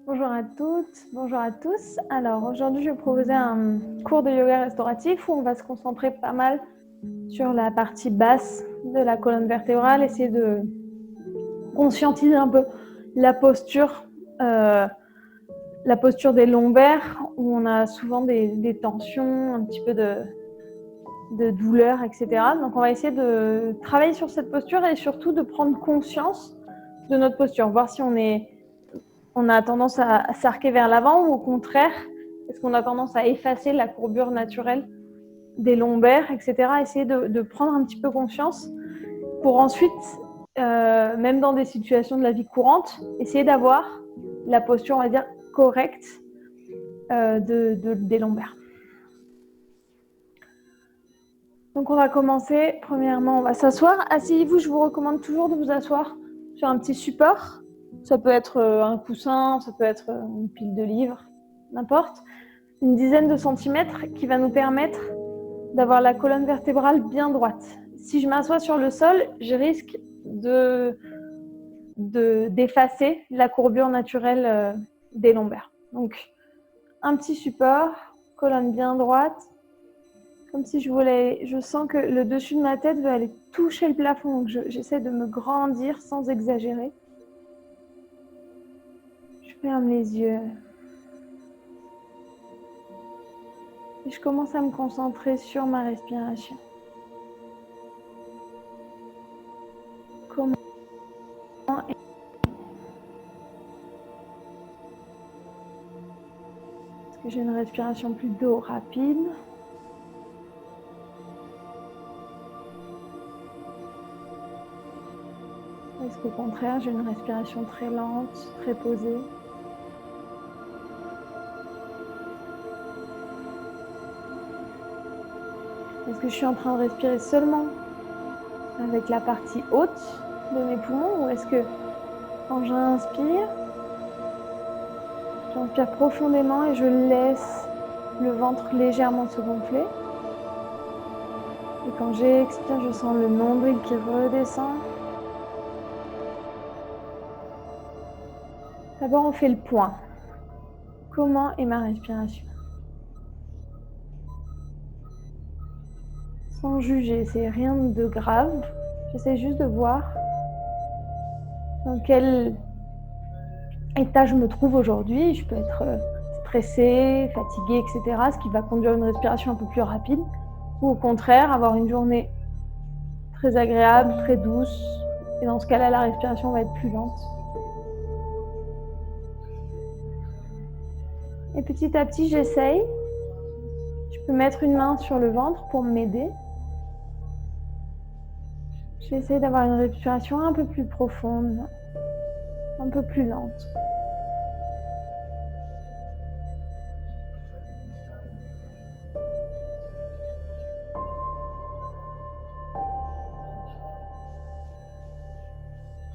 Bonjour à toutes, bonjour à tous. Alors aujourd'hui, je vais proposer un cours de yoga restauratif où on va se concentrer pas mal sur la partie basse de la colonne vertébrale, essayer de conscientiser un peu la posture des lombaires où on a souvent des tensions, un petit peu de douleur, etc. Donc on va essayer de travailler sur cette posture et surtout de prendre conscience de notre posture, voir si on a tendance à s'arquer vers l'avant ou au contraire, est-ce qu'on a tendance à effacer la courbure naturelle des lombaires, etc. Essayer de prendre un petit peu conscience pour ensuite, même dans des situations de la vie courante, essayer d'avoir la posture, on va dire, correcte des lombaires. Donc on va commencer, premièrement on va s'asseoir. Asseyez-vous, je vous recommande toujours de vous asseoir sur un petit support. Ça peut être un coussin, ça peut être une pile de livres, n'importe. Une dizaine de centimètres qui va nous permettre d'avoir la colonne vertébrale bien droite. Si je m'assois sur le sol, je risque d'effacer la courbure naturelle des lombaires. Donc un petit support, colonne bien droite, comme si je sens que le dessus de ma tête veut aller toucher le plafond, donc j'essaie de me grandir sans exagérer. Je ferme les yeux. Et je commence à me concentrer sur ma respiration. Comment est-ce que j'ai une respiration plutôt rapide? Est-ce qu'au contraire, j'ai une respiration très lente, très posée? Est-ce que je suis en train de respirer seulement avec la partie haute de mes poumons ou est-ce que quand j'inspire profondément et je laisse le ventre légèrement se gonfler? Et quand j'expire, je sens le nombril qui redescend. D'abord, on fait le point. Comment est ma respiration? Sans juger, c'est rien de grave. J'essaie juste de voir dans quel état je me trouve aujourd'hui. Je peux être stressée, fatiguée, etc. Ce qui va conduire à une respiration un peu plus rapide. Ou au contraire, avoir une journée très agréable, très douce. Et dans ce cas-là, la respiration va être plus lente. Et petit à petit, j'essaye. Je peux mettre une main sur le ventre pour m'aider. J'essaie d'avoir une respiration un peu plus profonde, un peu plus lente.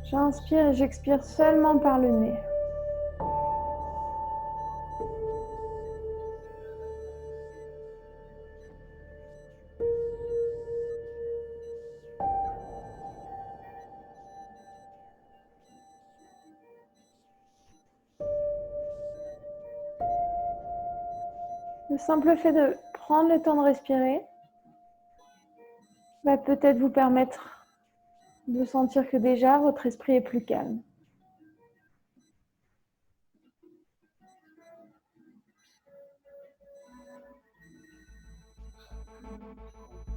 J'inspire et j'expire seulement par le nez. Le simple fait de prendre le temps de respirer va peut-être vous permettre de sentir que déjà votre esprit est plus calme.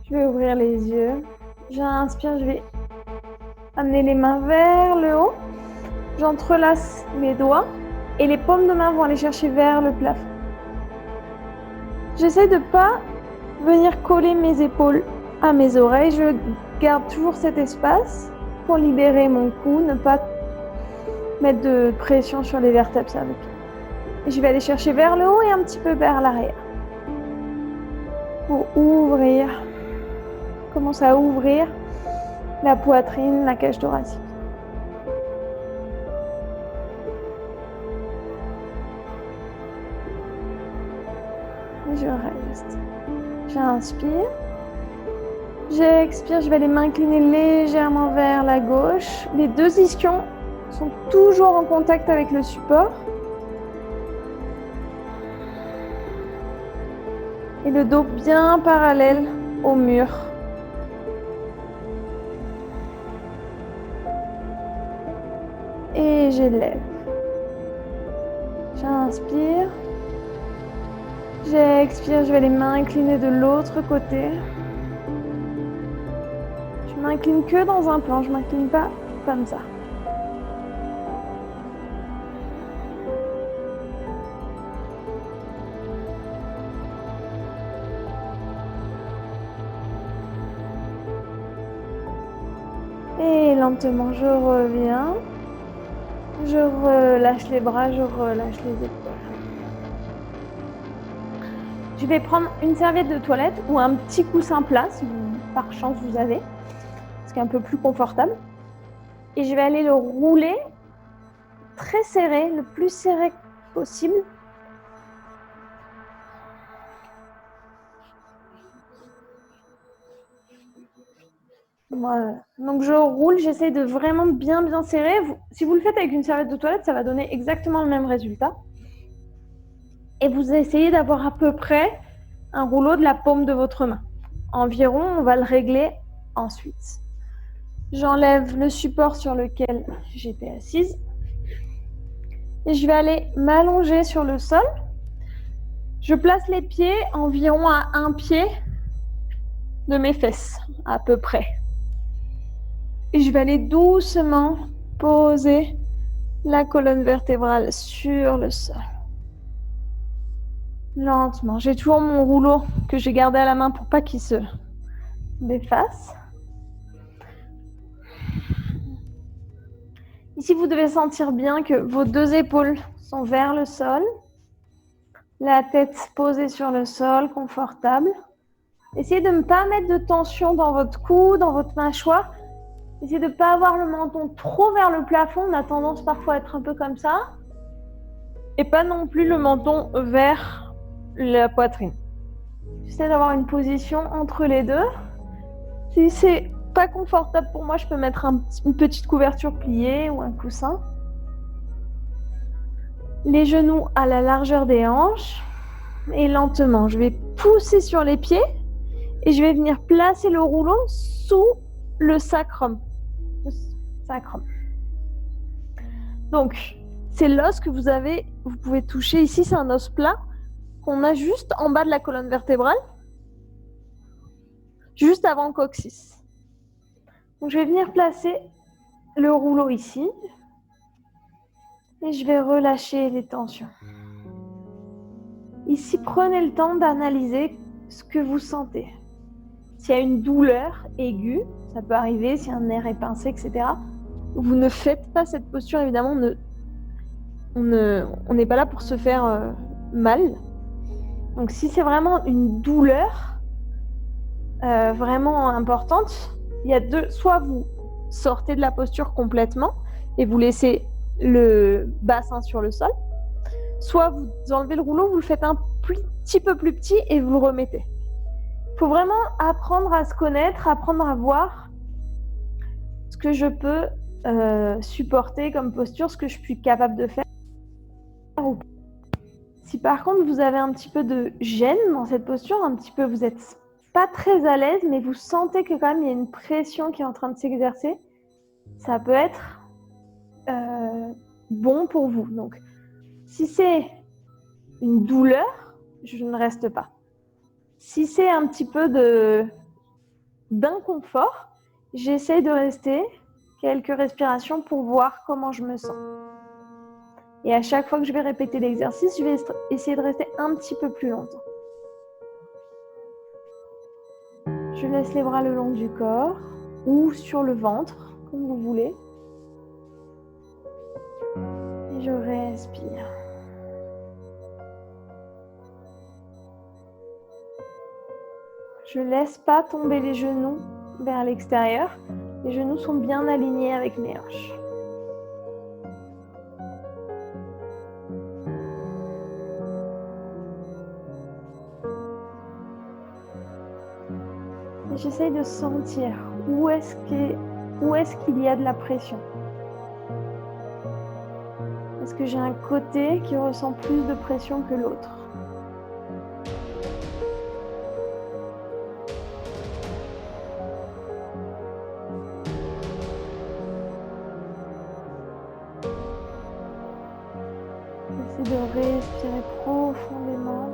Je vais ouvrir les yeux. J'inspire, je vais amener les mains vers le haut. J'entrelace mes doigts et les paumes de main vont aller chercher vers le plafond. J'essaie de ne pas venir coller mes épaules à mes oreilles. Je garde toujours cet espace pour libérer mon cou, ne pas mettre de pression sur les vertèbres cervicales. Et je vais aller chercher vers le haut et un petit peu vers l'arrière. Pour ouvrir, commence à ouvrir la poitrine, la cage thoracique. Et je reste. J'inspire. J'expire, je vais aller m'incliner légèrement vers la gauche. Les deux ischions sont toujours en contact avec le support. Et le dos bien parallèle au mur. Et j'élève. J'inspire. J'expire, je vais les mains inclinées de l'autre côté. Je m'incline que dans un plan, je ne m'incline pas comme ça. Et lentement, je reviens. Je relâche les bras, je relâche les épaules. Je vais prendre une serviette de toilette ou un petit coussin plat, si par chance vous avez, ce qui est un peu plus confortable. Et je vais aller le rouler très serré, le plus serré possible. Voilà. Donc je roule, j'essaie de vraiment bien serrer. Si vous le faites avec une serviette de toilette, ça va donner exactement le même résultat. Et vous essayez d'avoir à peu près un rouleau de la paume de votre main. Environ, on va le régler ensuite. J'enlève le support sur lequel j'étais assise. Et je vais aller m'allonger sur le sol. Je place les pieds environ à un pied de mes fesses, à peu près. Et je vais aller doucement poser la colonne vertébrale sur le sol. Lentement. J'ai toujours mon rouleau que j'ai gardé à la main pour pas qu'il se défasse. Ici, vous devez sentir bien que vos deux épaules sont vers le sol. La tête posée sur le sol, confortable. Essayez de ne pas mettre de tension dans votre cou, dans votre mâchoire. Essayez de ne pas avoir le menton trop vers le plafond. On a tendance parfois à être un peu comme ça. Et pas non plus le menton vers la poitrine. J'essaie d'avoir une position entre les deux. Si c'est pas confortable pour moi, je peux mettre une petite couverture pliée ou un coussin. Les genoux à la largeur des hanches. Et lentement, je vais pousser sur les pieds et je vais venir placer le rouleau sous le sacrum. Donc, c'est l'os que vous pouvez toucher ici, c'est un os plat qu'on a juste en bas de la colonne vertébrale, juste avant le coccyx. Donc, je vais venir placer le rouleau ici et je vais relâcher les tensions. Ici, prenez le temps d'analyser ce que vous sentez. S'il y a une douleur aiguë, ça peut arriver, si un nerf est pincé, etc. Vous ne faites pas cette posture, évidemment, on n'est pas là pour se faire mal. Donc si c'est vraiment une douleur vraiment importante, il y a soit vous sortez de la posture complètement et vous laissez le bassin sur le sol, soit vous enlevez le rouleau, vous le faites un petit peu plus petit et vous le remettez. Il faut vraiment apprendre à se connaître, apprendre à voir ce que je peux supporter comme posture, ce que je suis capable de faire. Si par contre vous avez un petit peu de gêne dans cette posture, vous n'êtes pas très à l'aise, mais vous sentez que quand même il y a une pression qui est en train de s'exercer, ça peut être bon pour vous. Donc, si c'est une douleur, je ne reste pas. Si c'est un petit peu d'inconfort, j'essaie de rester quelques respirations pour voir comment je me sens. Et à chaque fois que je vais répéter l'exercice, je vais essayer de rester un petit peu plus longtemps. Je laisse les bras le long du corps ou sur le ventre, comme vous voulez. Et je respire. Je ne laisse pas tomber les genoux vers l'extérieur. Les genoux sont bien alignés avec mes hanches. Et j'essaye de sentir où est-ce qu'il y a de la pression. Est-ce que j'ai un côté qui ressent plus de pression que l'autre? J'essaie de respirer profondément.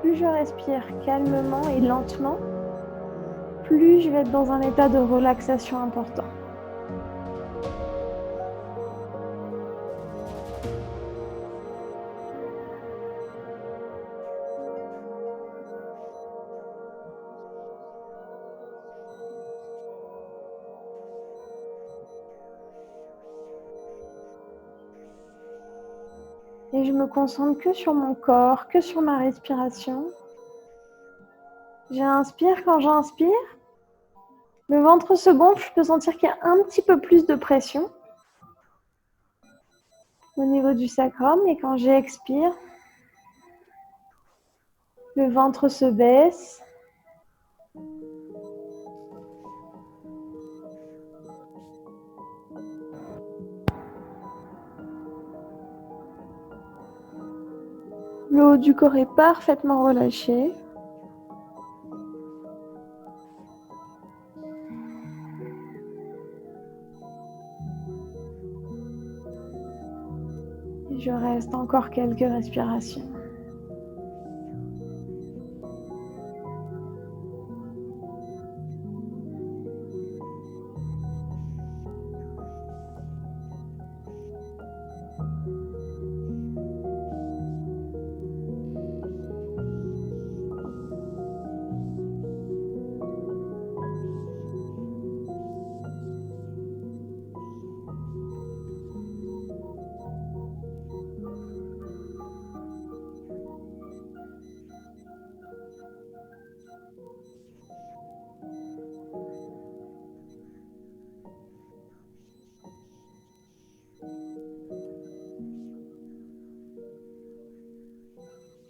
Plus je respire calmement et lentement, plus je vais être dans un état de relaxation important. Et je me concentre que sur mon corps, que sur ma respiration. J'inspire, quand j'inspire, le ventre se gonfle, je peux sentir qu'il y a un petit peu plus de pression au niveau du sacrum. Et quand j'expire, le ventre se baisse. Le haut du corps est parfaitement relâché. Et je reste encore quelques respirations.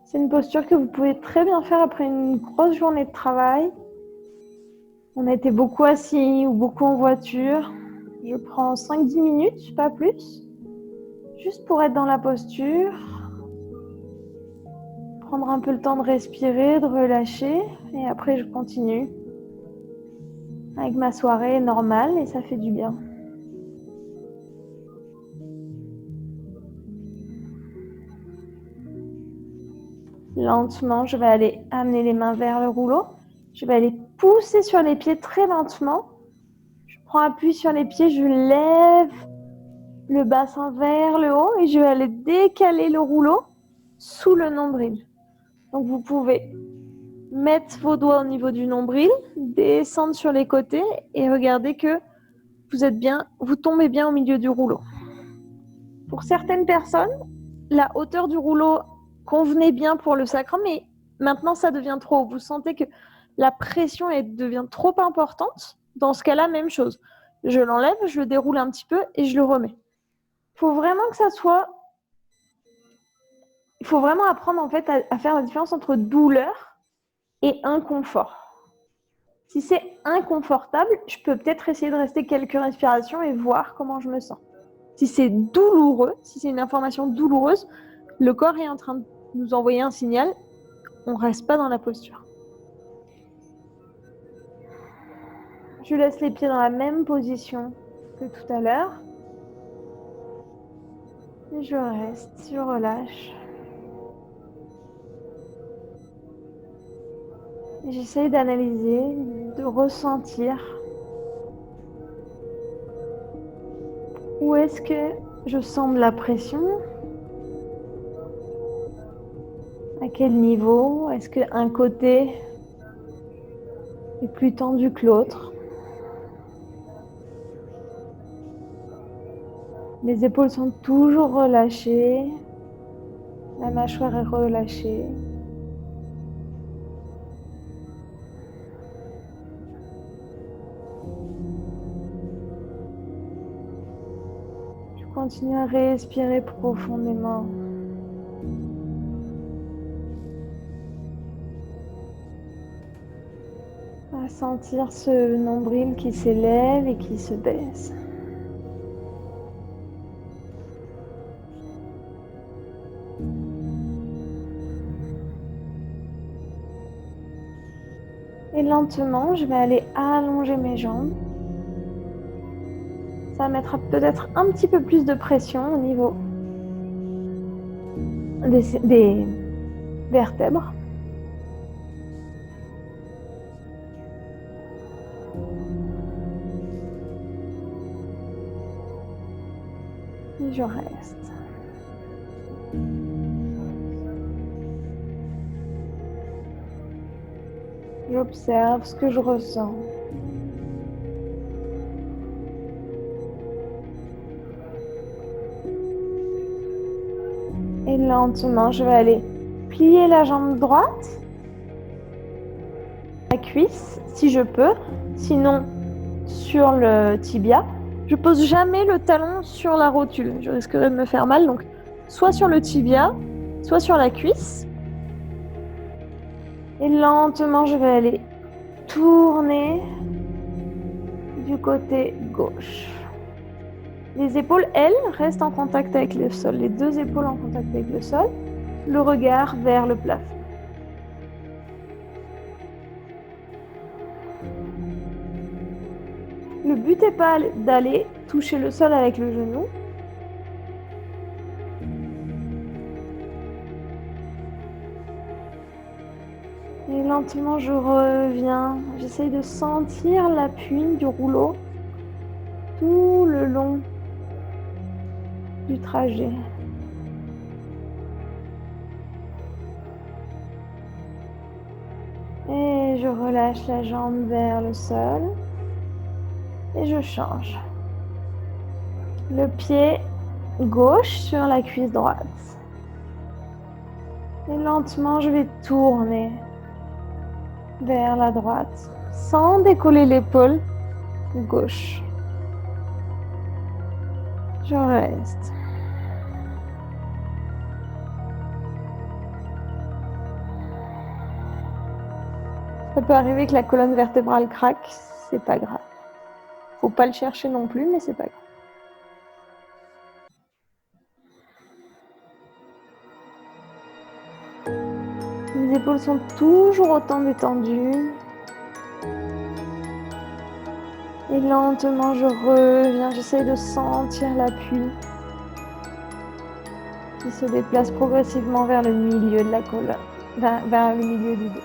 C'est une posture que vous pouvez très bien faire après une grosse journée de travail. On a été beaucoup assis ou beaucoup en voiture. Je prends 5-10 minutes, pas plus, juste pour être dans la posture. Prendre un peu le temps de respirer, de relâcher, et après je continue avec ma soirée normale et ça fait du bien. Lentement, je vais aller amener les mains vers le rouleau. Je vais aller pousser sur les pieds très lentement. Je prends appui sur les pieds, je lève le bassin vers le haut et je vais aller décaler le rouleau sous le nombril. Donc vous pouvez mettre vos doigts au niveau du nombril, descendre sur les côtés et regardez que vous tombez bien au milieu du rouleau. Pour certaines personnes, la hauteur du rouleau convenait bien pour le sacrum, mais maintenant ça devient trop haut. Vous sentez que la pression devient trop importante. Dans ce cas-là, même chose. Je l'enlève, je le déroule un petit peu et je le remets. Il faut vraiment il faut vraiment apprendre en fait à faire la différence entre douleur et inconfort. Si c'est inconfortable, je peux peut-être essayer de rester quelques respirations et voir comment je me sens. Si c'est douloureux, si c'est une information douloureuse, le corps est en train de nous envoyer un signal, on ne reste pas dans la posture. Je laisse les pieds dans la même position que tout à l'heure. Et je reste, je relâche. J'essaye d'analyser, de ressentir où est-ce que je sens de la pression, à quel niveau, est-ce qu'un côté est plus tendu que l'autre. Les épaules sont toujours relâchées, la mâchoire est relâchée. Je continue à respirer profondément. À sentir ce nombril qui s'élève et qui se baisse. Et lentement, je vais aller allonger mes jambes. Ça mettra peut-être un petit peu plus de pression au niveau des vertèbres. Et je reste. J'observe ce que je ressens. Et lentement, je vais aller plier la jambe droite, la cuisse, si je peux, sinon sur le tibia. Je pose jamais le talon sur la rotule, je risquerais de me faire mal, donc soit sur le tibia, soit sur la cuisse. Et lentement, je vais aller tourner du côté gauche. Les épaules, elles, restent en contact avec le sol. Les deux épaules en contact avec le sol. Le regard vers le plafond. Le but n'est pas d'aller toucher le sol avec le genou. Et lentement, je reviens. J'essaye de sentir l'appui du rouleau tout le long du trajet. Et je relâche la jambe vers le sol. Et je change. Le pied gauche sur la cuisse droite. Et lentement, je vais tourner vers la droite sans décoller l'épaule gauche. Je reste. Ça peut arriver que la colonne vertébrale craque, c'est pas grave. Faut pas le chercher non plus, mais c'est pas grave. Les épaules sont toujours autant détendues. Et lentement, je reviens. J'essaie de sentir l'appui qui se déplace progressivement vers le milieu de la colonne, vers le milieu du dos.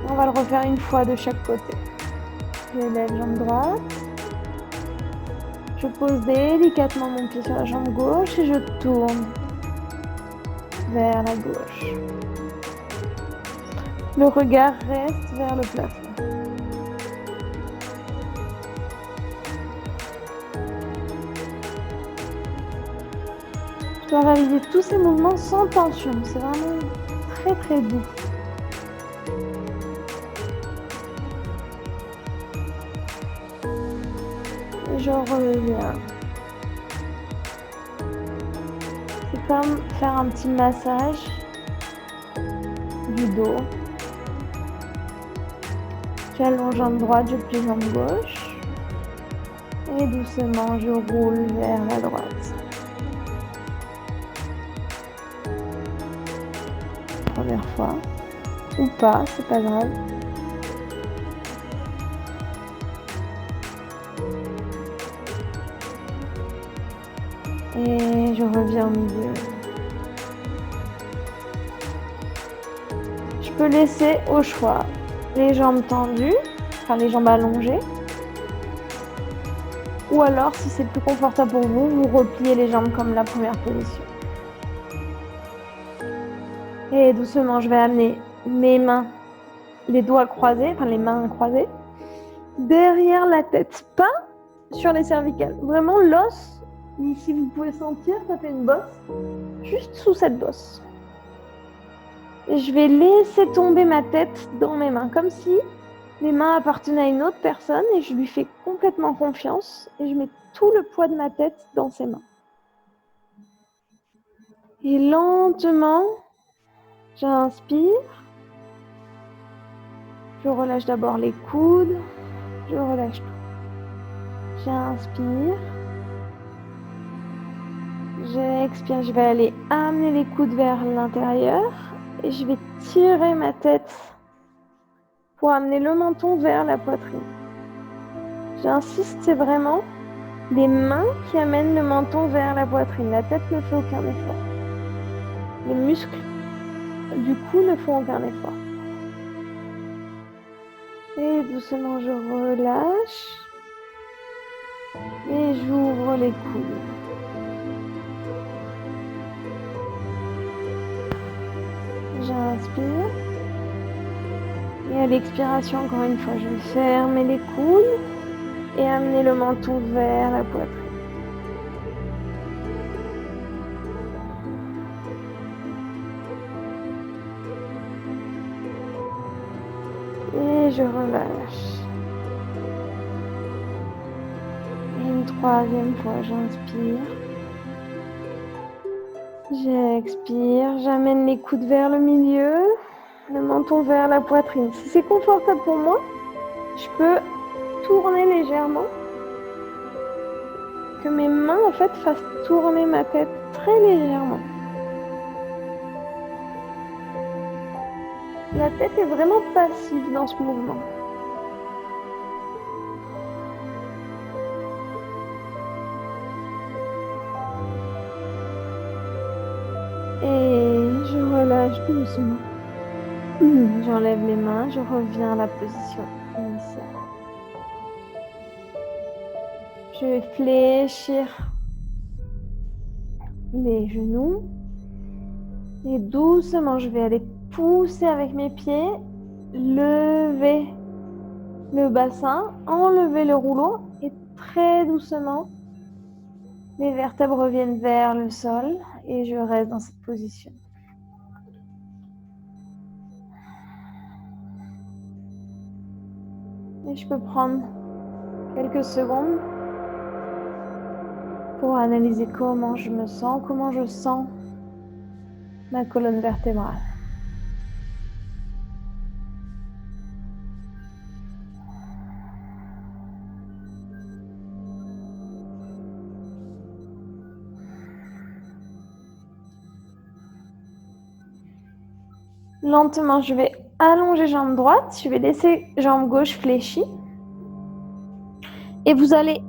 On va le refaire une fois de chaque côté. Je lève jambe droite. Je pose délicatement mon pied sur la jambe gauche et je tourne vers la gauche. Le regard reste vers le plafond. Je dois réaliser tous ces mouvements sans tension. C'est vraiment très très doux. Et je reviens. C'est comme faire un petit massage du dos. J'allonge jambe droite, je plie jambe gauche. Et doucement, je roule vers la droite. Première fois. Ou pas, c'est pas grave. Et je reviens au milieu. Je peux laisser au choix les jambes tendues, enfin les jambes allongées. Ou alors, si c'est plus confortable pour vous, vous repliez les jambes comme la première position. Et doucement, je vais amener mes mains, les doigts croisés, enfin les mains croisées, derrière la tête, pas sur les cervicales. Vraiment l'os, ici vous pouvez sentir, ça fait une bosse, juste sous cette bosse. Et je vais laisser tomber ma tête dans mes mains, comme si les mains appartenaient à une autre personne et je lui fais complètement confiance et je mets tout le poids de ma tête dans ses mains. Et lentement, j'inspire. Je relâche d'abord les coudes. Je relâche tout. J'inspire. J'expire. Je vais aller amener les coudes vers l'intérieur et je vais tirer ma tête pour amener le menton vers la poitrine. J'insiste, c'est vraiment les mains qui amènent le menton vers la poitrine. La tête ne fait aucun effort. Les muscles du cou ne font aucun effort. Et doucement, je relâche. Et j'ouvre les coudes. J'inspire. Et à l'expiration, encore une fois, je vais fermer les coudes et amener le menton vers la poitrine. Et je relâche. Et une troisième fois, j'inspire. J'expire, j'amène les coudes vers le milieu, le menton vers la poitrine. Si c'est confortable pour moi, je peux tourner légèrement, que mes mains en fait fassent tourner ma tête très légèrement. La tête est vraiment passive dans ce mouvement. Et je relâche doucement. J'enlève les mains, je reviens à la position initiale. Je vais fléchir les genoux. Et doucement, je vais aller pousser avec mes pieds, lever le bassin, enlever le rouleau et très doucement, les vertèbres reviennent vers le sol et je reste dans cette position. Et je peux prendre quelques secondes pour analyser comment je me sens, comment je sens ma colonne vertébrale. Lentement, je vais allonger jambe droite, je vais laisser jambe gauche fléchie. Et vous allez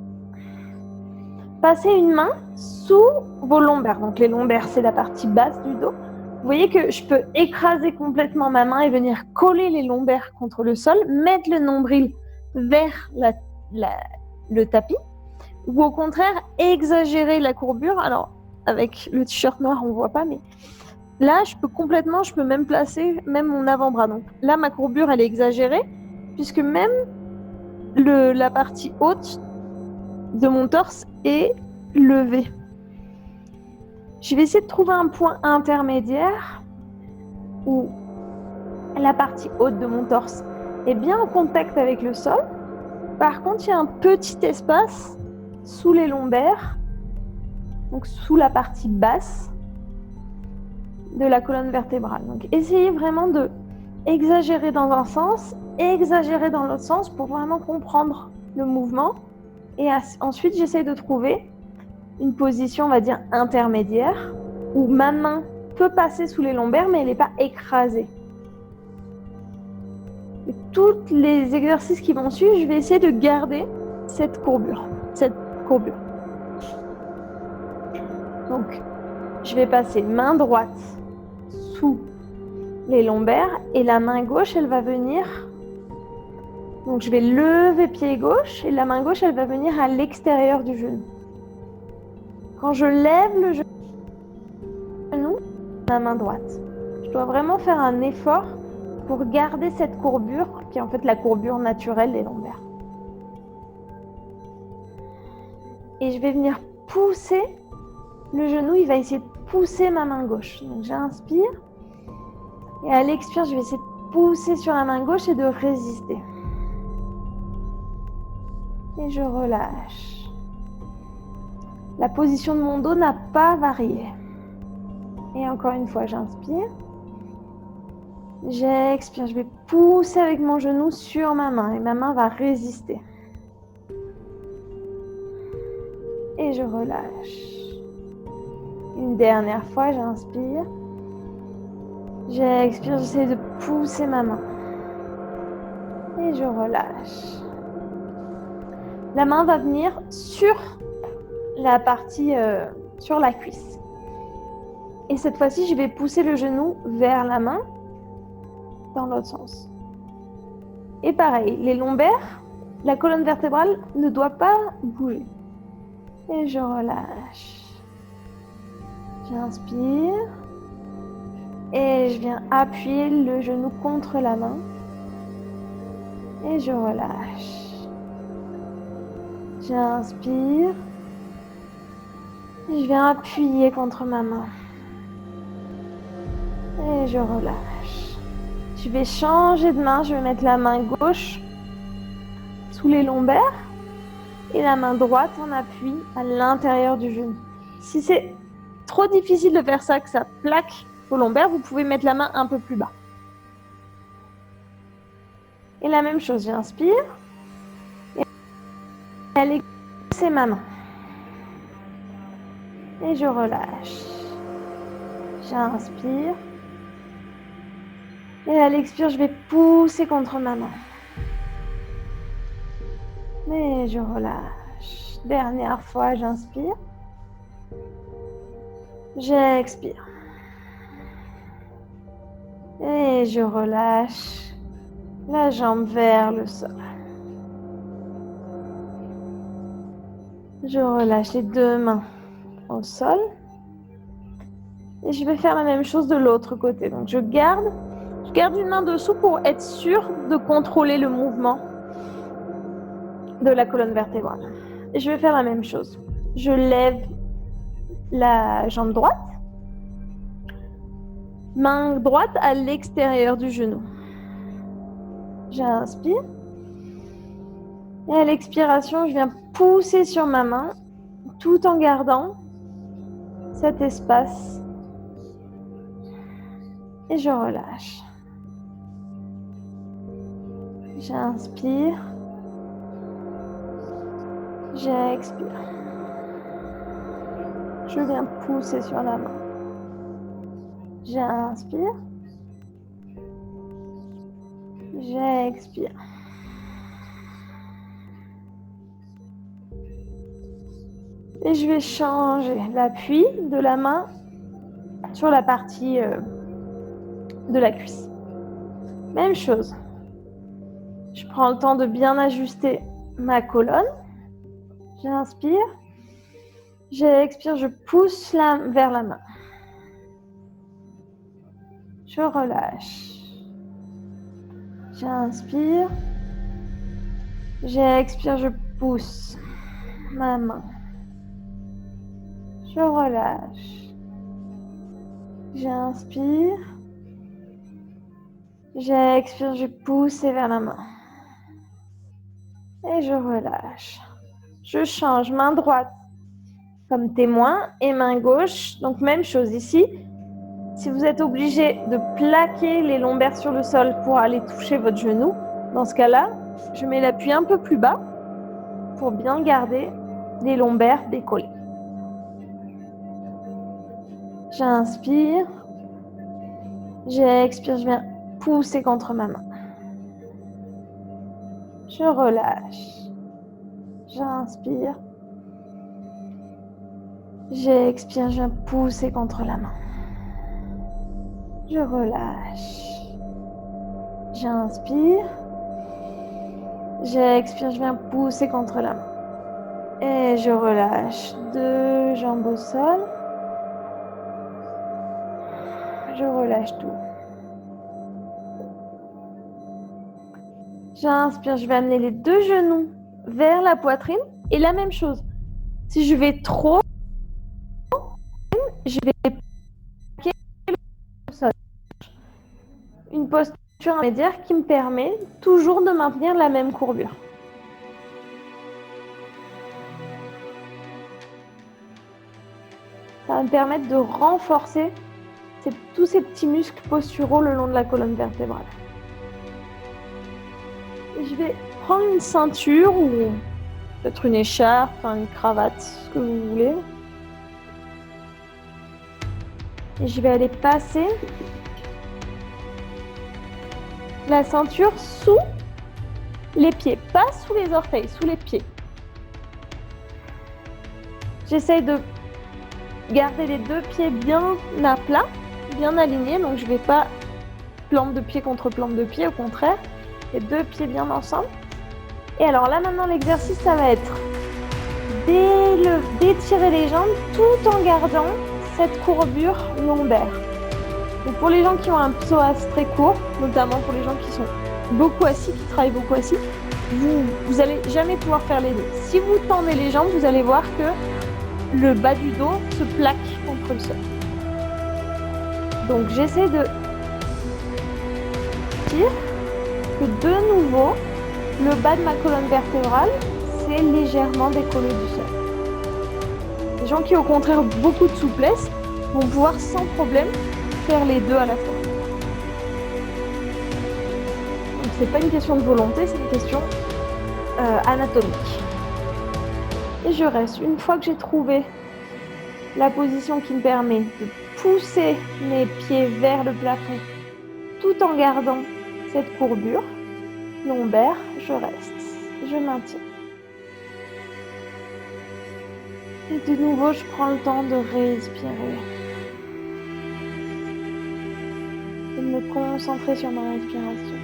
passer une main sous vos lombaires. Donc les lombaires, c'est la partie basse du dos. Vous voyez que je peux écraser complètement ma main et venir coller les lombaires contre le sol, mettre le nombril vers le tapis, ou au contraire, exagérer la courbure. Alors, avec le t-shirt noir, on ne voit pas, mais là, je peux même placer mon avant-bras. Donc là, ma courbure, elle est exagérée, puisque même la partie haute de mon torse est levée. Je vais essayer de trouver un point intermédiaire où la partie haute de mon torse est bien en contact avec le sol. Par contre, il y a un petit espace sous les lombaires, donc sous la partie basse de la colonne vertébrale. Donc, essayez vraiment de exagérer dans un sens, exagérer dans l'autre sens pour vraiment comprendre le mouvement. Et ensuite, j'essaie de trouver une position, on va dire, intermédiaire, où ma main peut passer sous les lombaires, mais elle n'est pas écrasée. Et tous les exercices qui vont suivre, je vais essayer de garder cette courbure. Donc, je vais passer main droite sous les lombaires et la main gauche, elle va venir. Donc, je vais lever pied gauche et la main gauche, elle va venir à l'extérieur du genou. Quand je lève le genou, la main droite. Je dois vraiment faire un effort pour garder cette courbure, qui est en fait la courbure naturelle des lombaires. Et je vais venir pousser le genou, il va essayer de pousser ma main gauche. Donc j'inspire. Et à l'expire, je vais essayer de pousser sur la main gauche et de résister. Et je relâche. La position de mon dos n'a pas varié. Et encore une fois, j'inspire. J'expire. Je vais pousser avec mon genou sur ma main et ma main va résister. Et je relâche. Une dernière fois, j'inspire. J'expire, j'essaie de pousser ma main. je relâche. La main va venir sur la partie, sur la cuisse. Et cette fois-ci, je vais pousser le genou vers la main dans l'autre sens. Et pareil, les lombaires, la colonne vertébrale ne doit pas bouger. Et je relâche. J'inspire. Et je viens appuyer le genou contre la main. Et je relâche. J'inspire. Et je viens appuyer contre ma main. Et je relâche. Je vais changer de main. Je vais mettre la main gauche sous les lombaires et la main droite en appui à l'intérieur du genou. Si c'est trop difficile de faire ça, que ça plaque au lombaire, vous pouvez mettre la main un peu plus bas. Et la même chose, j'inspire. Et elle c'est ma main. Et je relâche. J'inspire. Et à l'expire, je vais pousser contre ma main. Et je relâche. Dernière fois, j'inspire. J'expire. Et je relâche la jambe vers le sol. Je relâche les deux mains au sol. Et je vais faire la même chose de l'autre côté. Donc je garde une main dessous pour être sûr de contrôler le mouvement de la colonne vertébrale. Et je vais faire la même chose. Je lève la jambe droite. Main droite à l'extérieur du genou. J'inspire. Et à l'expiration, je viens pousser sur ma main tout en gardant cet espace. Et je relâche. J'inspire. J'expire. Je viens pousser sur la main. J'inspire. J'expire. Et je vais changer l'appui de la main sur la partie de la cuisse. Même chose. Je prends le temps de bien ajuster ma colonne. J'inspire. J'expire, je pousse vers la main. Je relâche. J'inspire. J'expire, je pousse ma main. Je relâche. J'inspire. J'expire, je pousse vers la main. Et je relâche. Je change main droite comme témoin et main gauche. Donc même chose ici. Si vous êtes obligé de plaquer les lombaires sur le sol pour aller toucher votre genou, dans ce cas-là, je mets l'appui un peu plus bas pour bien garder les lombaires décollés. J'inspire. J'expire, je viens pousser contre ma main. Je relâche. J'inspire. J'expire, je viens pousser contre la main. Je relâche. J'inspire. J'expire, je viens pousser contre la main. Et je relâche. Deux jambes au sol. Je relâche tout. J'inspire, je vais amener les deux genoux vers la poitrine. Et la même chose. Si je vais trop, je vais plaquer le sol. Une posture intermédiaire qui me permet toujours de maintenir la même courbure. Ça va me permettre de renforcer tous ces petits muscles posturaux le long de la colonne vertébrale. Et je vais prendre une ceinture ou peut-être une écharpe, une cravate, ce que vous voulez. Et je vais aller passer la ceinture sous Les pieds, pas sous les orteils, sous les pieds. J'essaye de garder les deux pieds bien à plat, bien alignés. Donc, je ne vais pas plante de pied contre plante de pied, au contraire. Les deux pieds bien ensemble. Et alors là, maintenant, l'exercice, ça va être d'étirer les jambes tout en gardant cette courbure lombaire. Donc, pour les gens qui ont un psoas très court, notamment pour les gens qui sont beaucoup assis, qui travaillent beaucoup assis, vous allez jamais pouvoir faire les deux. Si vous tendez les jambes, vous allez voir que le bas du dos se plaque contre le sol. Donc j'essaie de dire que de nouveau, le bas de ma colonne vertébrale, c'est légèrement décollé du sol. Les gens qui ont au contraire beaucoup de souplesse vont pouvoir sans problème faire les deux à la fois. Donc c'est pas une question de volonté, c'est une question anatomique. Et je reste. Une fois que j'ai trouvé la position qui me permet de pousser mes pieds vers le plafond tout en gardant cette courbure lombaire, je reste. Je maintiens. Et de nouveau, je prends le temps de respirer. Et de me concentrer sur ma respiration.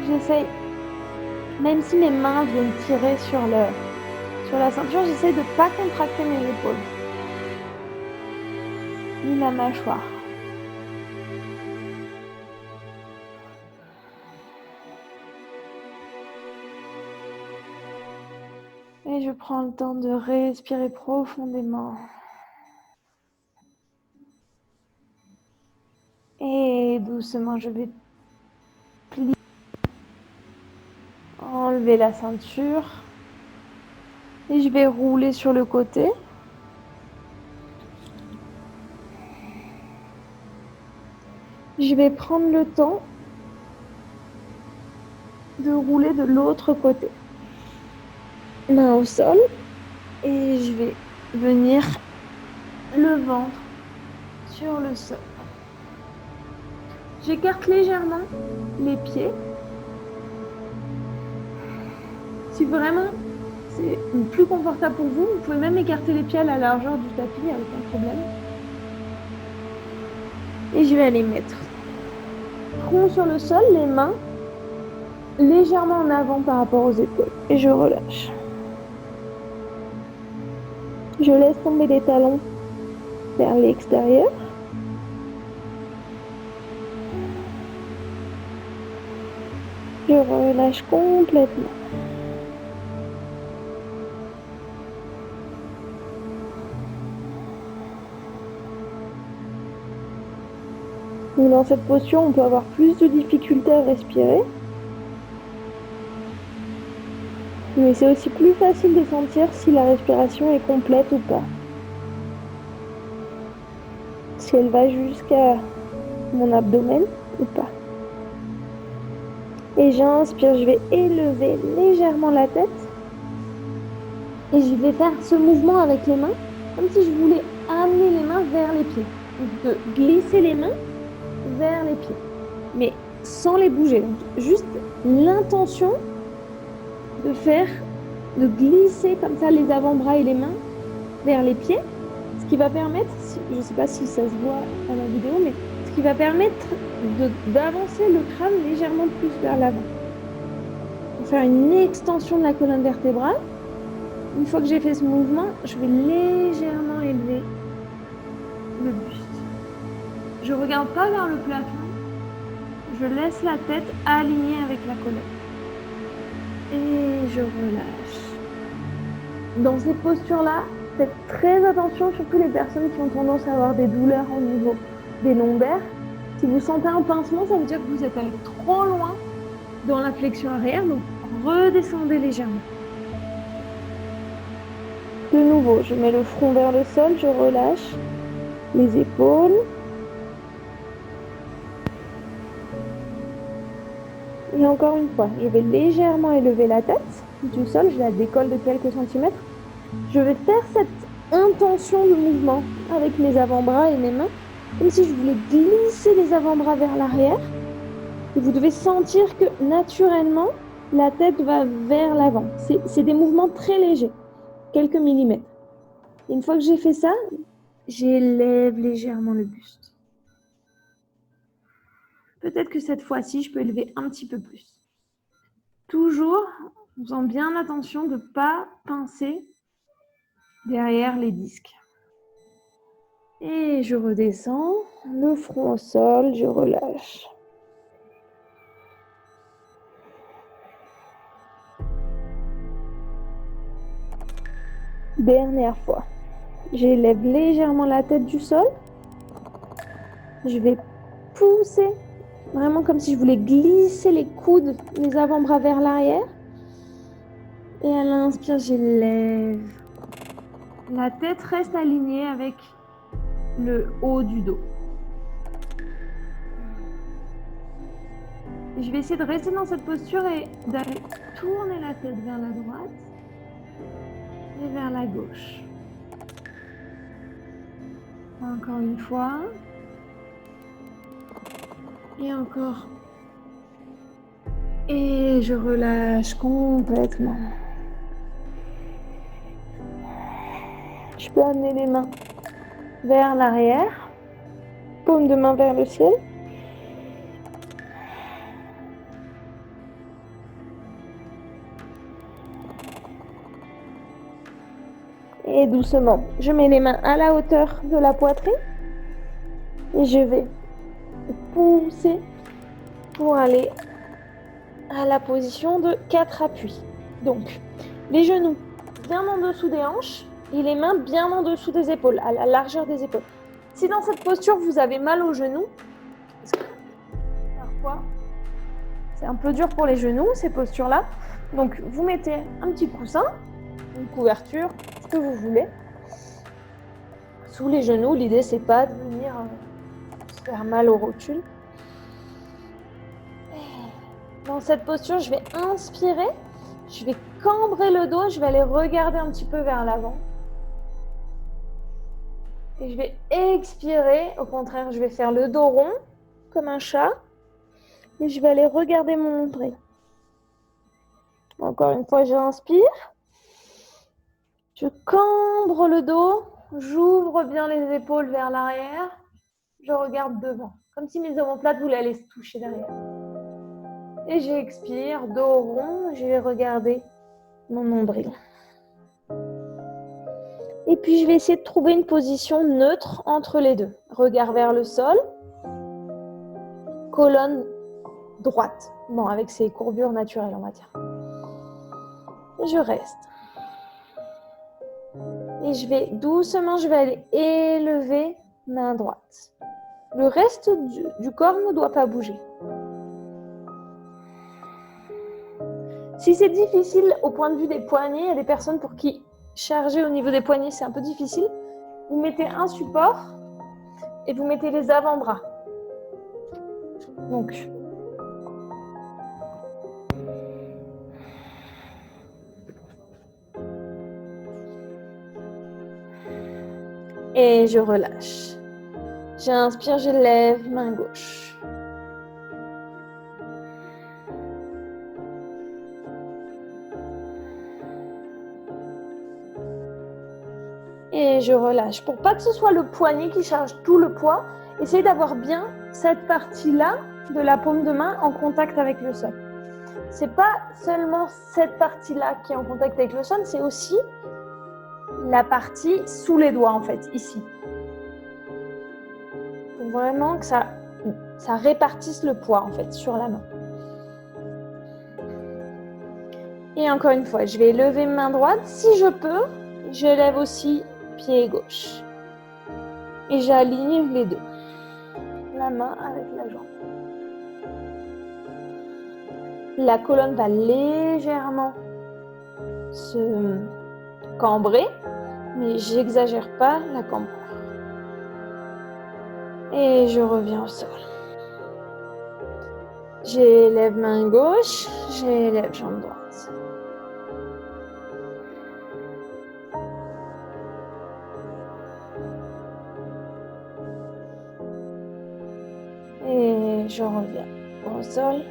J'essaye, même si mes mains viennent tirer sur la ceinture, j'essaye de ne pas contracter mes épaules, ni ma mâchoire. Et je prends le temps de respirer profondément. Et doucement, je vais plier, enlever la ceinture. Et je vais rouler sur le côté. Je vais prendre le temps de rouler de l'autre côté. Main au sol. Et je vais venir le ventre sur le sol. J'écarte légèrement les pieds. Si vraiment c'est plus confortable pour vous, vous pouvez même écarter les pieds à la largeur du tapis, il n'y a aucun problème. Et je vais aller mettre front sur le sol, les mains légèrement en avant par rapport aux épaules. Et je relâche. Je laisse tomber les talons vers l'extérieur. Je relâche complètement. Dans cette posture, on peut avoir plus de difficultés à respirer. Mais c'est aussi plus facile de sentir si la respiration est complète ou pas. Si elle va jusqu'à mon abdomen ou pas. Et j'inspire, je vais élever légèrement la tête. Et je vais faire ce mouvement avec les mains, comme si je voulais amener les mains vers les pieds. Donc de glisser les mains vers les pieds, mais sans les bouger. Donc, juste l'intention de glisser comme ça les avant-bras et les mains vers les pieds, ce qui va permettre, je ne sais pas si ça se voit à la vidéo, mais ce qui va permettre d'avancer le crâne légèrement plus vers l'avant. Pour faire une extension de la colonne vertébrale. Une fois que j'ai fait ce mouvement, je vais légèrement élever le buste. Je ne regarde pas vers le plafond, je laisse la tête alignée avec la colonne. Et je relâche. Dans ces postures-là, faites très attention, surtout les personnes qui ont tendance à avoir des douleurs au niveau des lombaires. Si vous sentez un pincement, ça veut dire que vous êtes allé trop loin dans la flexion arrière, donc redescendez légèrement. De nouveau, je mets le front vers le sol, je relâche les épaules. Et encore une fois, je vais légèrement élever la tête du sol, je la décolle de quelques centimètres. Je vais faire cette intention de mouvement avec mes avant-bras et mes mains, comme si je voulais glisser les avant-bras vers l'arrière. Et vous devez sentir que naturellement, la tête va vers l'avant. C'est des mouvements très légers, quelques millimètres. Et une fois que j'ai fait ça, j'élève légèrement le buste. Peut-être que cette fois-ci, je peux élever un petit peu plus. Toujours en faisant bien attention de ne pas pincer derrière les disques. Et je redescends, le front au sol, je relâche. Dernière fois. J'élève légèrement la tête du sol. Je vais pousser, vraiment comme si je voulais glisser les coudes, les avant-bras vers l'arrière. Et à l'inspire, j'élève. La tête reste alignée avec le haut du dos. Je vais essayer de rester dans cette posture et d'aller tourner la tête vers la droite et vers la gauche. Encore une fois. Et encore. Et je relâche complètement. Je peux amener les mains vers l'arrière, paume de main vers le ciel. Et doucement, je mets les mains à la hauteur de la poitrine et je vais pousser pour aller à la position de 4 appuis. Donc, les genoux bien en dessous des hanches et les mains bien en dessous des épaules, à la largeur des épaules. Si dans cette posture, vous avez mal aux genoux, parce que parfois, c'est un peu dur pour les genoux, ces postures-là, donc vous mettez un petit coussin, une couverture, ce que vous voulez, sous les genoux. L'idée, c'est pas de venir se faire mal aux rotules. Dans cette posture, je vais inspirer, je vais cambrer le dos, je vais aller regarder un petit peu vers l'avant. Et je vais expirer, au contraire, je vais faire le dos rond, comme un chat, et je vais aller regarder mon nombril. Encore une fois, j'inspire, je cambre le dos, j'ouvre bien les épaules vers l'arrière, je regarde devant, comme si mes omoplates voulaient aller se toucher derrière. Et j'expire, dos rond, je vais regarder mon nombril. Et puis, je vais essayer de trouver une position neutre entre les deux. Regard vers le sol, colonne droite, bon, avec ses courbures naturelles, on va dire. Et je reste. Et je vais doucement, je vais aller élever main droite. Le reste du corps ne doit pas bouger. Si c'est difficile au point de vue des poignets, il y a des personnes pour qui charger au niveau des poignets, c'est un peu difficile. Vous mettez un support et vous mettez les avant-bras. Donc, et je relâche. J'inspire, je lève, main gauche. Et je relâche. Pour pas que ce soit le poignet qui charge tout le poids, essayez d'avoir bien cette partie-là de la paume de main en contact avec le sol. C'est pas seulement cette partie-là qui est en contact avec le sol, c'est aussi la partie sous les doigts en fait, ici. Pour vraiment que ça répartisse le poids en fait sur la main. Et encore une fois, je vais lever main droite. Si je peux, je lève aussi pied gauche. Et j'aligne les deux. La main avec la jambe. La colonne va légèrement se cambrer, mais j'exagère pas la cambrure. Et je reviens au sol. J'élève main gauche, j'élève jambe droite. Et je reviens au sol.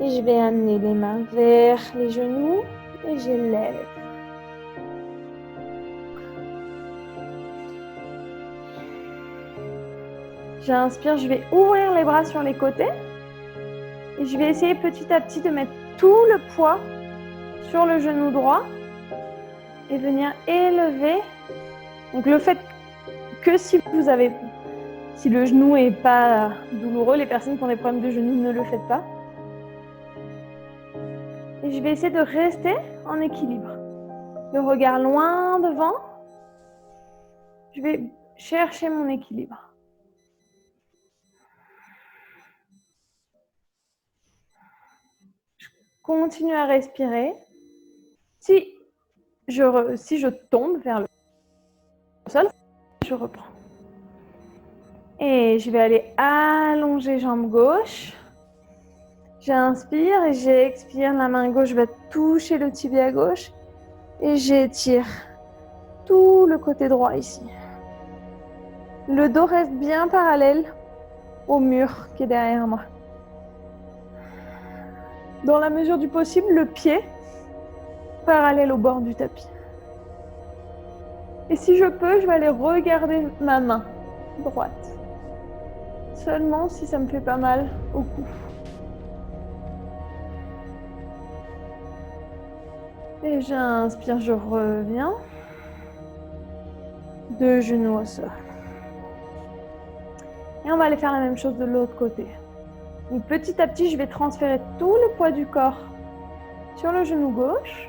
Et je vais amener les mains vers les genoux et je lève. J'inspire, je vais ouvrir les bras sur les côtés. Et je vais essayer petit à petit de mettre tout le poids sur le genou droit et venir élever. Donc le fait que si le genou n'est pas douloureux, les personnes qui ont des problèmes de genou ne le faites pas. Et je vais essayer de rester en équilibre. Le regard loin devant. Je vais chercher mon équilibre. Je continue à respirer. Si je tombe vers le sol, je reprends. Et je vais aller allonger jambe gauche. J'inspire et j'expire. La main gauche va toucher le tibia gauche. Et j'étire tout le côté droit ici. Le dos reste bien parallèle au mur qui est derrière moi. Dans la mesure du possible, le pied parallèle au bord du tapis. Et si je peux, je vais aller regarder ma main droite. Seulement si ça me fait pas mal au cou. Et j'inspire, je reviens. Deux genoux au sol. Et on va aller faire la même chose de l'autre côté. Donc petit à petit, je vais transférer tout le poids du corps sur le genou gauche.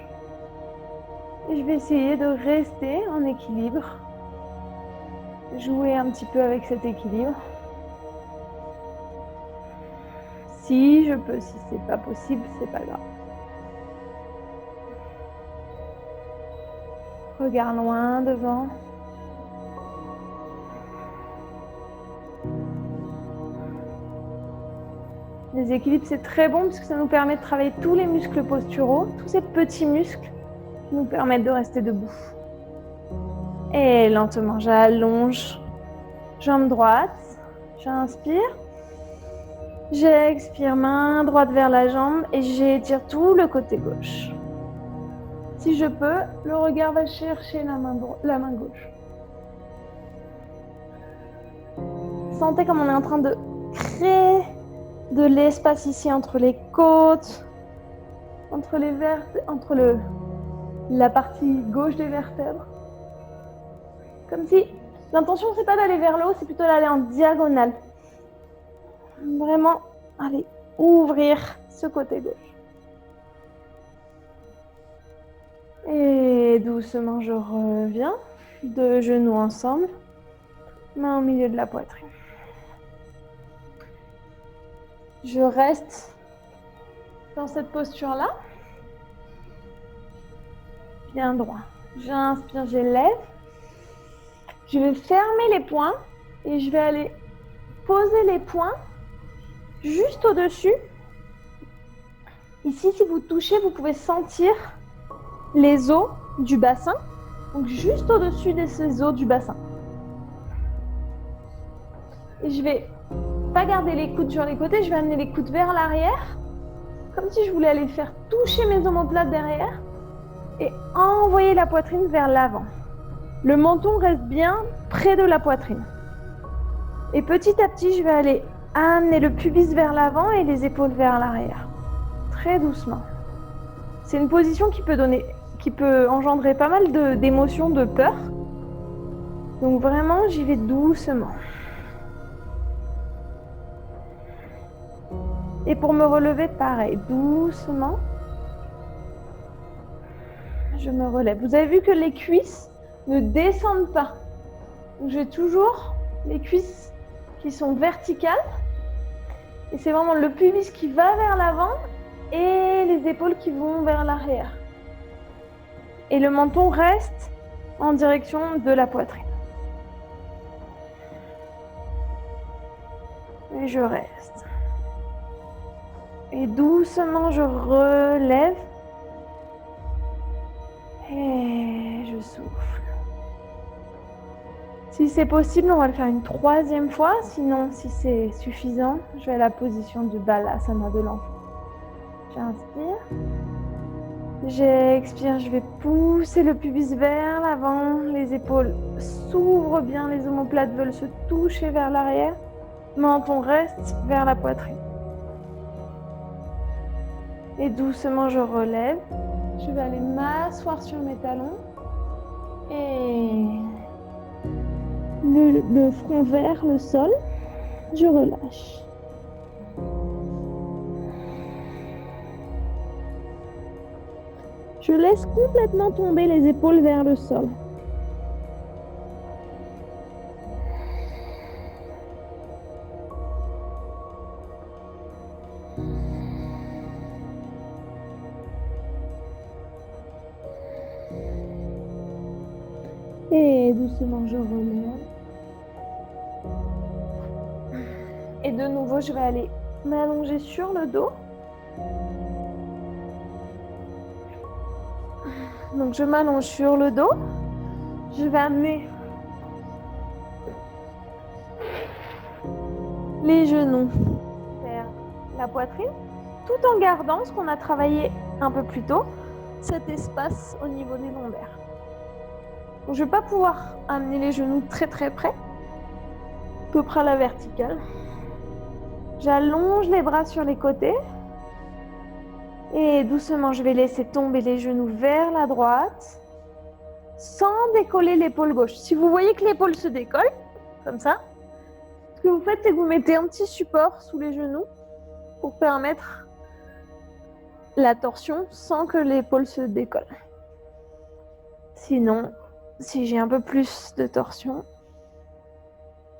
Et je vais essayer de rester en équilibre. Jouer un petit peu avec cet équilibre. Si je peux, si c'est pas possible, c'est pas grave. Regard loin devant. Les équilibres, c'est très bon parce que ça nous permet de travailler tous les muscles posturaux, tous ces petits muscles qui nous permettent de rester debout. Et lentement, j'allonge. Jambe droite. J'inspire. J'expire, main droite vers la jambe et j'étire tout le côté gauche. Si je peux, le regard va chercher la main gauche. Sentez comme on est en train de créer de l'espace ici entre les côtes, entre la partie gauche des vertèbres. Comme si l'intention, c'est pas d'aller vers le haut, c'est plutôt d'aller en diagonale. Vraiment, allez, ouvrir ce côté gauche. Et doucement, je reviens. Deux genoux ensemble. Main au milieu de la poitrine. Je reste dans cette posture-là. Bien droit. J'inspire, j'élève. Je vais fermer les poings et je vais aller poser les poings juste au-dessus. Ici, si vous touchez, vous pouvez sentir les os du bassin. Donc, juste au-dessus de ces os du bassin. Et je vais pas garder les coudes sur les côtés, je vais amener les coudes vers l'arrière. Comme si je voulais aller faire toucher mes omoplates derrière. Et envoyer la poitrine vers l'avant. Le menton reste bien près de la poitrine. Et petit à petit, je vais aller amener le pubis vers l'avant et les épaules vers l'arrière. Très doucement. C'est une position qui peut engendrer pas mal d'émotions, de peur. Donc vraiment, j'y vais doucement. Et pour me relever, pareil, doucement. Je me relève. Vous avez vu que les cuisses ne descendent pas. Donc j'ai toujours les cuisses qui sont verticales. Et c'est vraiment le pubis qui va vers l'avant et les épaules qui vont vers l'arrière. Et le menton reste en direction de la poitrine. Et je reste. Et doucement, je relève. Et je souffle. Si c'est possible, on va le faire une troisième fois. Sinon, si c'est suffisant, je vais à la position du balasana de l'enfant. J'inspire. J'expire, je vais pousser le pubis vers l'avant. Les épaules s'ouvrent bien, les omoplates veulent se toucher vers l'arrière. Menton reste vers la poitrine. Et doucement, je relève. Je vais aller m'asseoir sur mes talons. Et le front vers le sol, je relâche. Je laisse complètement tomber les épaules vers le sol. Et doucement, je relève. Et de nouveau, je vais aller m'allonger sur le dos. Donc, je m'allonge sur le dos. Je vais amener les genoux vers la poitrine, tout en gardant ce qu'on a travaillé un peu plus tôt, cet espace au niveau des lombaires. Donc, je ne vais pas pouvoir amener les genoux très très près, à peu près à la verticale. J'allonge les bras sur les côtés et doucement je vais laisser tomber les genoux vers la droite sans décoller l'épaule gauche. Si vous voyez que l'épaule se décolle, comme ça, ce que vous faites, c'est que vous mettez un petit support sous les genoux pour permettre la torsion sans que l'épaule se décolle. Sinon, si j'ai un peu plus de torsion,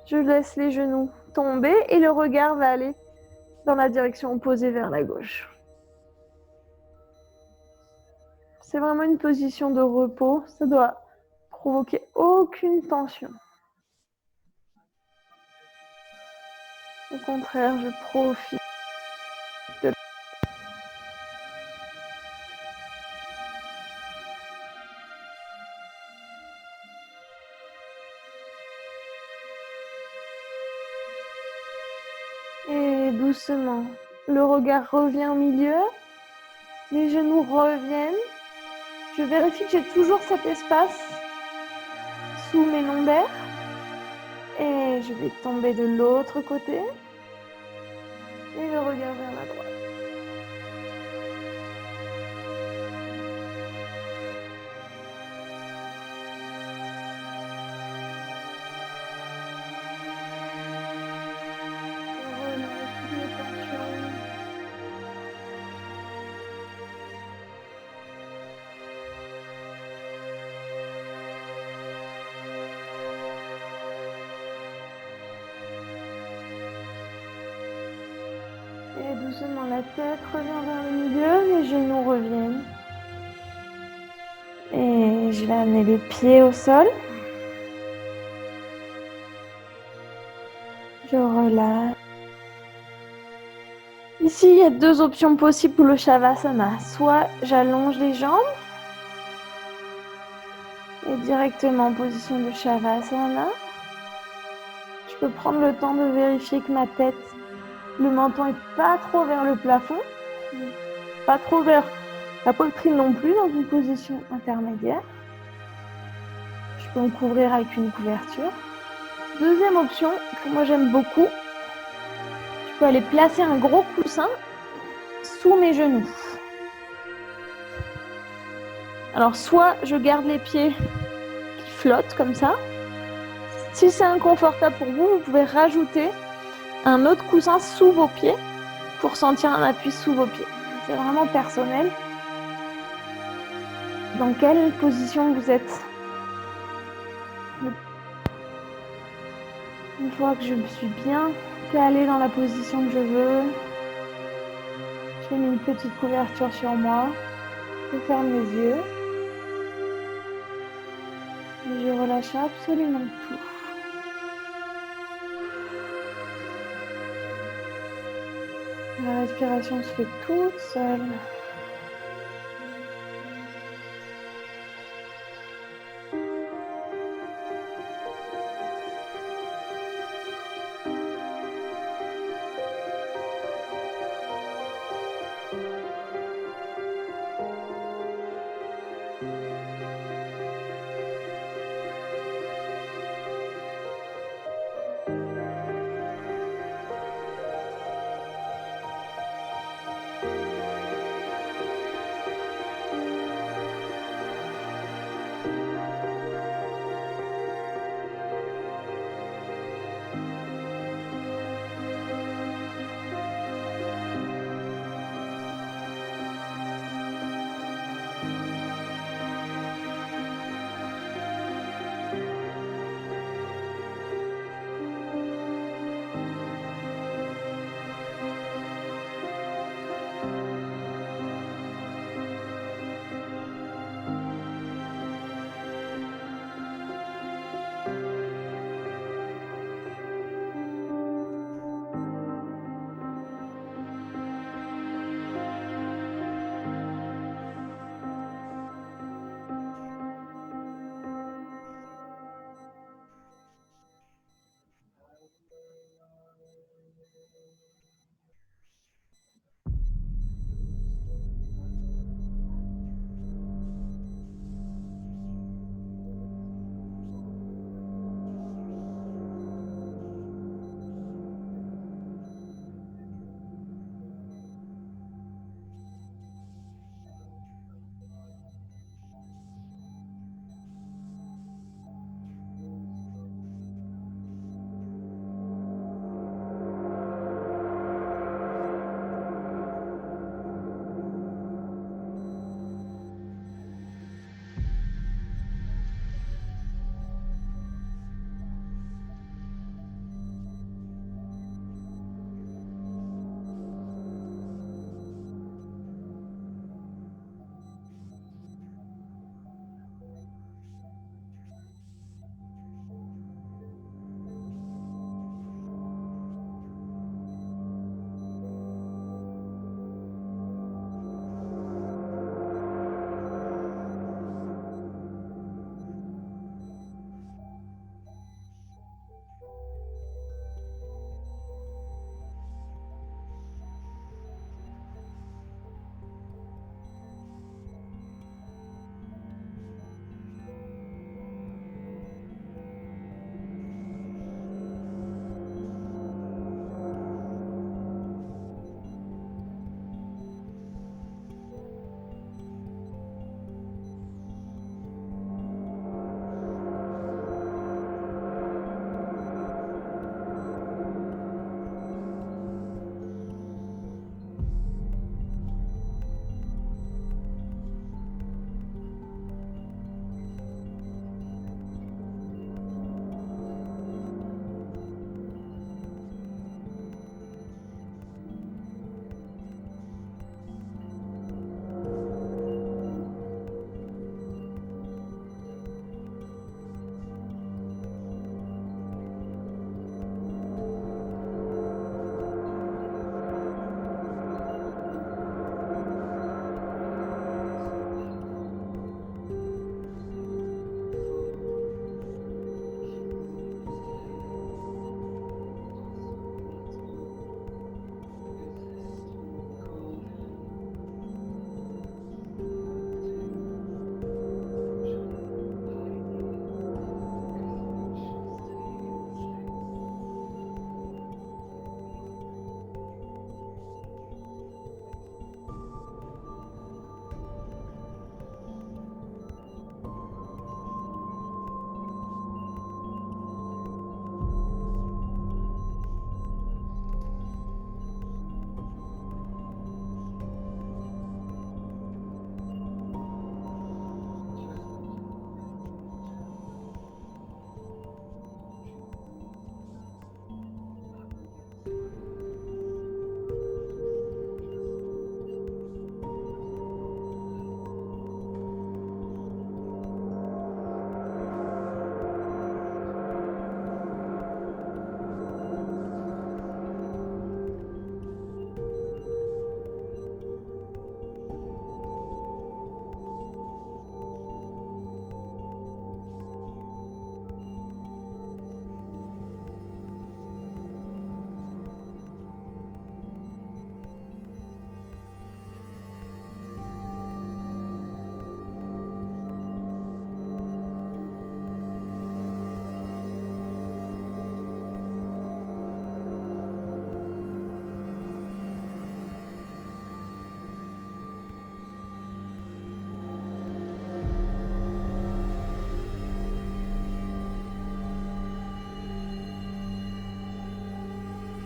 je laisse les genoux tomber et le regard va aller dans la direction opposée vers la gauche. C'est vraiment une position de repos, ça doit provoquer aucune tension. Au contraire, je profite de et doucement, le regard revient au milieu, les genoux reviennent. Je vérifie que j'ai toujours cet espace sous mes lombaires et je vais tomber de l'autre côté et le regard vers la droite. Je relâche toutes mes tensions. Et doucement, la tête revient vers le milieu, les genoux reviennent. Et je vais amener les pieds au sol. Je relâche. Ici, il y a deux options possibles pour le Shavasana. Soit j'allonge les jambes et directement en position de Shavasana. Je peux prendre le temps de vérifier que ma tête, le menton n'est pas trop vers le plafond, pas trop vers la poitrine non plus, dans une position intermédiaire. Je peux me couvrir avec une couverture. Deuxième option, que moi j'aime beaucoup, je peux aller placer un gros coussin sous mes genoux. Alors soit je garde les pieds qui flottent comme ça. Si c'est inconfortable pour vous, vous pouvez rajouter un autre coussin sous vos pieds pour sentir un appui sous vos pieds. C'est vraiment personnel. Dans quelle position vous êtes? Une fois que je me suis bien calée dans la position que je veux, j'ai mis une petite couverture sur moi. Je ferme les yeux. Et je relâche absolument tout. La respiration se fait toute seule.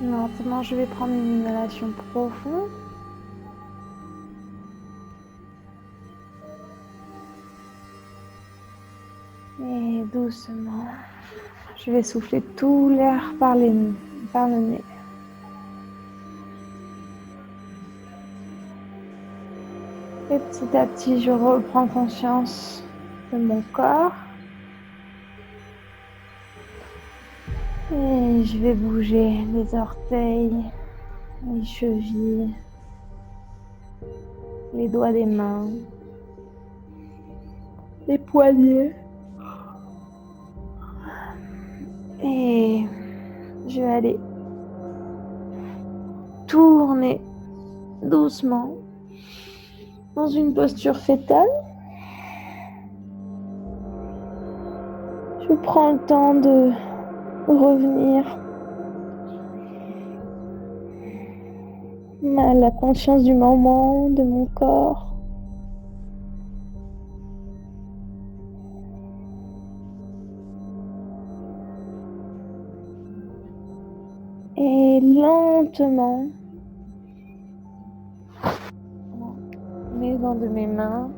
Maintenant, je vais prendre une inhalation profonde. Et doucement, je vais souffler tout l'air par le nez. Et petit à petit, je reprends conscience de mon corps. Et je vais bouger les orteils, les chevilles, les doigts des mains, les poignets. Et je vais aller retourner doucement dans une posture fétale. Je prends le temps de revenir à la conscience du moment, de mon corps. Et lentement, en aidant de mes mains,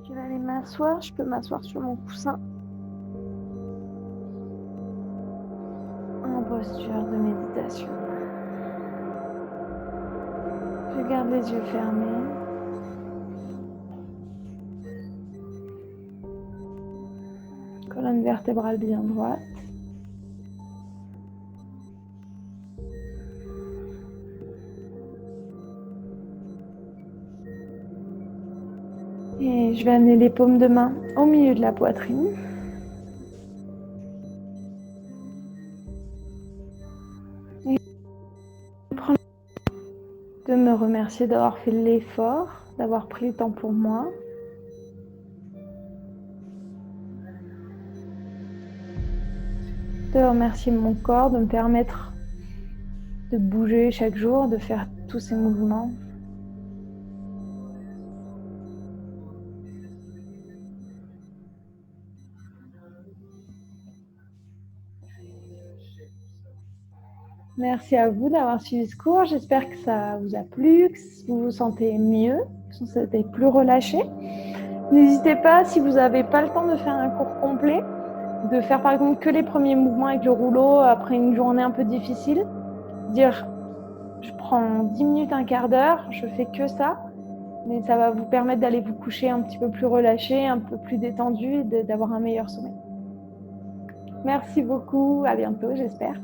je vais aller m'asseoir. Je peux m'asseoir sur mon coussin en posture de méditation. Je garde les yeux fermés. Colonne vertébrale bien droite. Et je vais amener les paumes de main au milieu de la poitrine. Et prendre le temps de me remercier d'avoir fait l'effort, d'avoir pris le temps pour moi. De remercier mon corps, de me permettre de bouger chaque jour, de faire tous ces mouvements. Merci à vous d'avoir suivi ce cours. J'espère que ça vous a plu, que vous vous sentez mieux, que vous vous sentez plus relâché. N'hésitez pas, si vous n'avez pas le temps de faire un cours complet, de faire par exemple que les premiers mouvements avec le rouleau après une journée un peu difficile. Dire, je prends 10 minutes, un quart d'heure, je fais que ça, mais ça va vous permettre d'aller vous coucher un petit peu plus relâché, un peu plus détendu et d'avoir un meilleur sommeil. Merci beaucoup, à bientôt, j'espère.